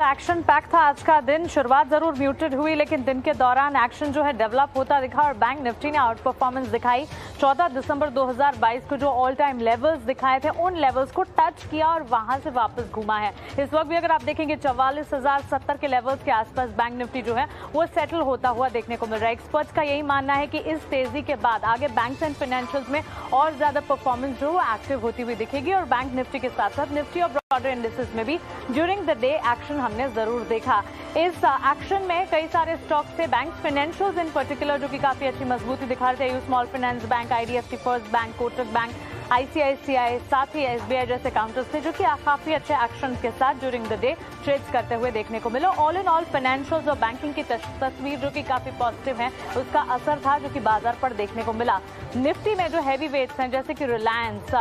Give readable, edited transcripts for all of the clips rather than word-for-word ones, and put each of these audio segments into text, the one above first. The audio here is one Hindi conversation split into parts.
एक्शन पैक था आज का दिन। शुरुआत जरूर म्यूटेड हुई, लेकिन दिन के दौरान एक्शन जो है डेवलप होता दिखा और बैंक निफ्टी ने आउट परफॉर्मेंस दिखाई। 14 दिसंबर 2022 को जो ऑल टाइम लेवल्स दिखाए थे, उन लेवल्स को टच किया और वहां से वापस घूमा है। इस वक्त भी अगर आप देखेंगे 44,070 के लेवल्स के आसपास बैंक निफ्टी जो है वो सेटल होता हुआ देखने को मिल रहा है। एक्सपर्ट्स का यही मानना है कि इस तेजी के बाद आगे बैंक्स एंड फाइनेंशियल्स में और ज्यादा परफॉर्मेंस जो है एक्टिव होती हुई दिखेगी और बैंक निफ्टी के साथ साथ निफ्टी और ब्रॉडर इंडिसेस में भी ड्यूरिंग द डे एक्शन हमने जरूर देखा। इस एक्शन में कई सारे स्टॉक्स थे, बैंक फाइनेंशियल्स इन पर्टिकुलर जो कि काफी अच्छी मजबूती दिखा रहे थे। Small finance bank, IDFC first bank, Kotak bank, ICICI, साथ ही एसबीआई जैसे काउंटर्स थे जो कि काफी अच्छे एक्शन के साथ ड्यूरिंग द डे ट्रेड्स करते हुए देखने को मिला। ऑल इन ऑल फाइनेंशियल्स और बैंकिंग की तस्वीर जो कि काफी पॉजिटिव है, उसका असर था जो कि बाजार पर देखने को मिला। निफ्टी में जो हैवी वेट्स हैं जैसे कि रिलायंस,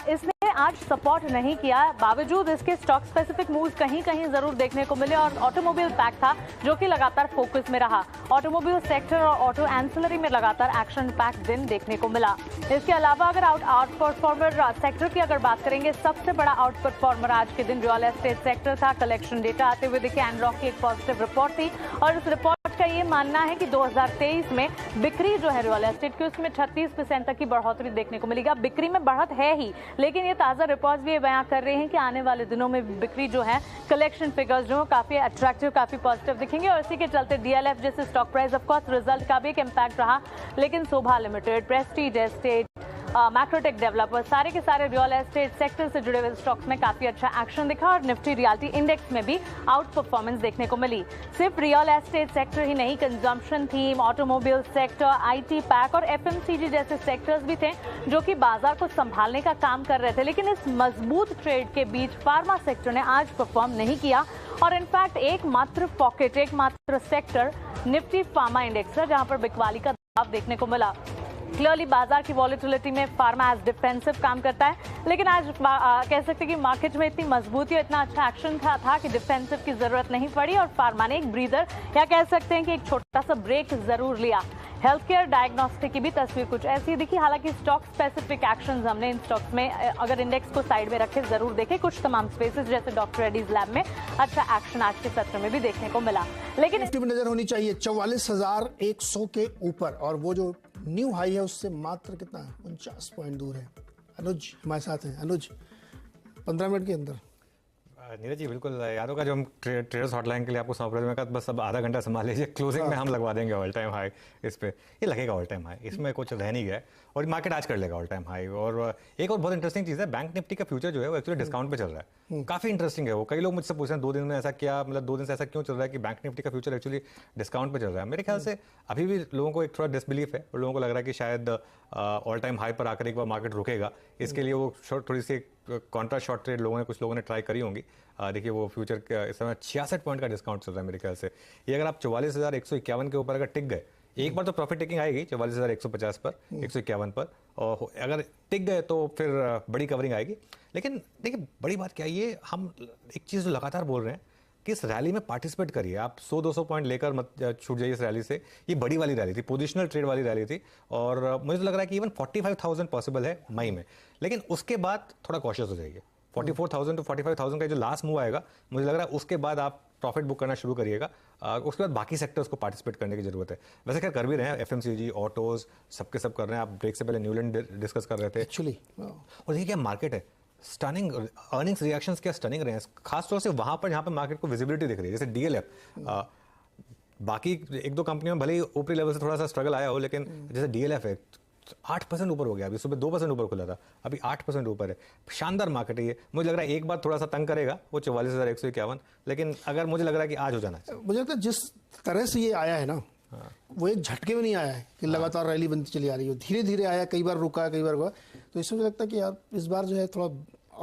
इसने आज सपोर्ट नहीं किया, बावजूद इसके स्टॉक स्पेसिफिक मूव्स कहीं कहीं जरूर देखने को मिले और ऑटोमोबाइल पैक था जो कि लगातार फोकस में रहा। ऑटोमोबाइल सेक्टर और ऑटो एंसिलरी में लगातार एक्शन पैक दिन देखने को मिला। इसके अलावा अगर आउट परफॉर्मर सेक्टर की अगर बात करेंगे, सबसे बड़ा आउट परफॉर्मर आज के दिन रियल एस्टेट सेक्टर था। कलेक्शन डेटा आते हुए दिखे, एनरॉक की एक पॉजिटिव रिपोर्ट थी और इस रिपोर्ट का ये मानना है कि 2023 में बिक्री जो है रियल एस्टेट की उसमें 36% तक की बढ़ोतरी देखने को मिलेगा। बिक्री में बढ़त है ही, लेकिन ये ताजा रिपोर्ट्स भी बयां कर रहे हैं कि आने वाले दिनों में बिक्री जो है, कलेक्शन फिगर्स जो काफी अट्रैक्टिव, काफी पॉजिटिव दिखेंगे और इसी के चलते डीएलएफ जैसे stock price of course result का भी एक इम्पैक्ट रहा, लेकिन Sobha limited, Prestige Estate, Macrotech Developer, सारे के सारे रियल एस्टेट सेक्टर से जुड़े हुए स्टॉक्स में काफी अच्छा एक्शन दिखा और निफ्टी रियल्टी इंडेक्स में भी आउट परफॉर्मेंस देखने को मिली। सिर्फ रियल एस्टेट सेक्टर ही नहीं, consumption theme, automobile sector, IT pack और एफएमसीजी जैसे सेक्टर्स भी थे जो कि बाजार को संभालने का काम कर रहे थे। लेकिन इस मजबूत ट्रेड के बीच फार्मा सेक्टर ने आज परफॉर्म नहीं किया और इनफैक्ट एकमात्र पॉकेट, एकमात्र सेक्टर निफ्टी फार्मा इंडेक्स है जहां पर बिकवाली का दबाव देखने को मिला। क्लियरली बाजार की वॉलेटिलिटी में फार्मा एज डिफेंसिव काम करता है, लेकिन आज कह सकते हैं कि मार्केट में इतनी मजबूती और इतना अच्छा एक्शन था कि डिफेंसिव की जरूरत नहीं पड़ी और फार्मा ने एक ब्रीदर या कह सकते हैं कि एक छोटा सा ब्रेक जरूर लिया। हेल्थ केयर, डायग्नोस्टिक की भी तस्वीर कुछ ऐसी दिखी। हालांकि स्टॉक स्पेसिफिक एक्शंस हमने इन स्टॉक्स में अगर इंडेक्स को साइड में रखे जरूर देखे। कुछ तमाम स्पेसेस जैसे डॉक्टर रेड्डीज लैब में अच्छा एक्शन आज के सत्र में भी देखने को मिला, लेकिन नजर होनी चाहिए 44,100 के ऊपर और वो जो न्यू हाई है उससे मात्र कितना 49 पॉइंट दूर है। अनुज हमारे साथ हैं। अनुज, 15 मिनट के अंदर। नीरज जी बिल्कुल, यादों का जो हम ट्रेडर्स हॉटलाइन के लिए आपको सौंप रहे थे, बस अब आधा घंटा संभाल लीजिए, क्लोजिंग में हम लगवा देंगे ऑल टाइम हाई। इस पे ये लगेगा ऑल टाइम हाई, इसमें कुछ रह नहीं गया और मार्केट आज कर लेगा ऑल टाइम हाई। और एक और बहुत इंटरेस्टिंग चीज़ है, बैंक निफ्टी का फ्यूचर जो है वो एक्चुअली डिस्काउंट पे चल रहा है। काफ़ी इंटरेस्टिंग है वो। कई लोग मुझसे पूछ रहे हैं 2 दिन में ऐसा क्या, मतलब 2 दिन से ऐसा क्यों चल रहा है कि बैंक निफ्टी का फ्यूचर एक्चुअली डिस्काउंट पे चल रहा है। मेरे ख्याल से अभी भी लोगों को एक थोड़ा डिसबिलीफ है और लोगों को लग रहा है कि शायद ऑल टाइम हाई पर आकर एक बार मार्केट रुकेगा। इसके लिए वो थोड़ी सी कॉन्ट्रा शॉर्ट ट्रेड कुछ लोगों ने ट्राई करी होंगी। देखिए वो फ्यूचर इस समय 66 पॉइंट का डिस्काउंट चल रहा है मेरे ख्याल से। ये अगर आप 44,151 के ऊपर अगर टिक गए, एक बार तो प्रॉफिट टेकिंग आएगी 44,150 पर, 151 पर, और अगर टिक गए तो फिर बड़ी कवरिंग आएगी। लेकिन देखिए बड़ी बात क्या है, ये हम एक चीज़ जो लगातार बोल रहे हैं कि इस रैली में पार्टिसिपेट करिए। आप 100-200 पॉइंट लेकर मत छूट जाइए इस रैली से। ये बड़ी वाली रैली थी, पोजिशनल ट्रेड वाली रैली थी और मुझे तो लग रहा है कि इवन 45,000 पॉसिबल है मई में, लेकिन उसके बाद थोड़ा कॉशियस हो जाइए। 44,000 टू 45,000 का जो लास्ट मूव आएगा, मुझे लग रहा है उसके बाद आप प्रॉफिट बुक करना शुरू करिएगा। उसके बाद बाकी सेक्टर्स को पार्टिसिपेट करने की जरूरत है। वैसे खैर कर भी रहे हैं, एफएमसीजी, ऑटोज, सबके सब कर रहे हैं। आप ब्रेक से पहले न्यूलैंड डिस्कस कर रहे थे एक्चुअली। और देखिए क्या मार्केट है, स्टनिंग अर्निंग्स रिएक्शंस क्या स्टनिंग रहे हैं, खासतौर से वहां पर जहां पर मार्केट को विजिबिलिटी दिख रही है, जैसे डीएलएफ। बाकी 1-2 कंपनियों में भले ही ऊपरी लेवल से थोड़ा सा स्ट्रगल आया हो, लेकिन जैसे डीएलएफ है 8% ऊपर हो गया, अभी सुबह 2% ऊपर खुला था, अभी 8% ऊपर है। शानदार मार्केट है ये। मुझे लग रहा है एक बार थोड़ा सा तंग करेगा वो 44,151, लेकिन अगर मुझे लग रहा है कि आज हो जाना है। मुझे लगता है जिस तरह से ये आया है ना, वो एक झटके में नहीं आया है कि लगातार रैली बनती चली आ रही है, धीरे धीरे आया, कई बार रुका, कई बार हुआ। तो इसमें मुझे लगता है कि यार इस बार जो है थोड़ा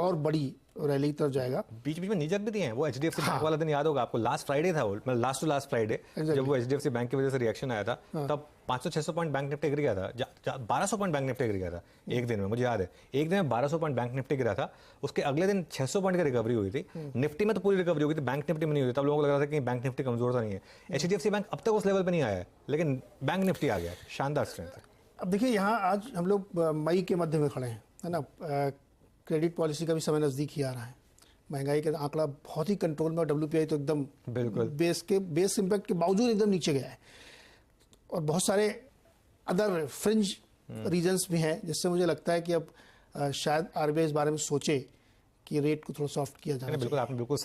और बड़ी रैली की तरफ जाएगा। बीच बीच में नीचक भी दिए हैं। वो एचडीएफसी बैंक वाला दिन याद होगा आपको, लास्ट फ्राइडे था वो, मतलब लास्ट टू लास्ट फ्राइडे, जब वो एचडीएफसी बैंक की वजह से रिएक्शन आया था, तब 500-600 पॉइंट बैंक निफ्टी गिर गया था, 1200 पॉइंट बैंक निफ्टी गिर गया था एक दिन में, मुझे याद है। एक दिन में 1200 पॉइंट बैंक निफ्टी गिरा था, उसके अगले दिन 600 पॉइंट की रिकवरी हुई थी। निफ्टी में तो पूरी रिकवरी हुई थी, बैंक निफ्टी में नहीं हुई। तब लोगों को लग रहा था कि बैंक निफ्टी कमजोर तो नहीं है। एचडीएफसी बैंक अब तक उस लेवल पर नहीं आया है, लेकिन बैंक निफ्टी आ गया, शानदार स्ट्रेंथ है। अब देखिए यहाँ आज हम लोग मई के मध्य में खड़े हैं, है ना। क्रेडिट पॉलिसी का भी समय नज़दीक ही आ रहा है। महंगाई का आंकड़ा बहुत ही कंट्रोल में, और WPI तो एकदम बिल्कुल बेस इम्पैक्ट के बावजूद एकदम नीचे गया है। और बहुत सारे अदर फ्रिंज रीजंस भी हैं जिससे मुझे लगता है कि अब शायद RBI इस बारे में सोचे कि रेट को थोड़ा सॉफ्ट किया जाना चाहिए। बिल्कुल, आपने बिल्कुल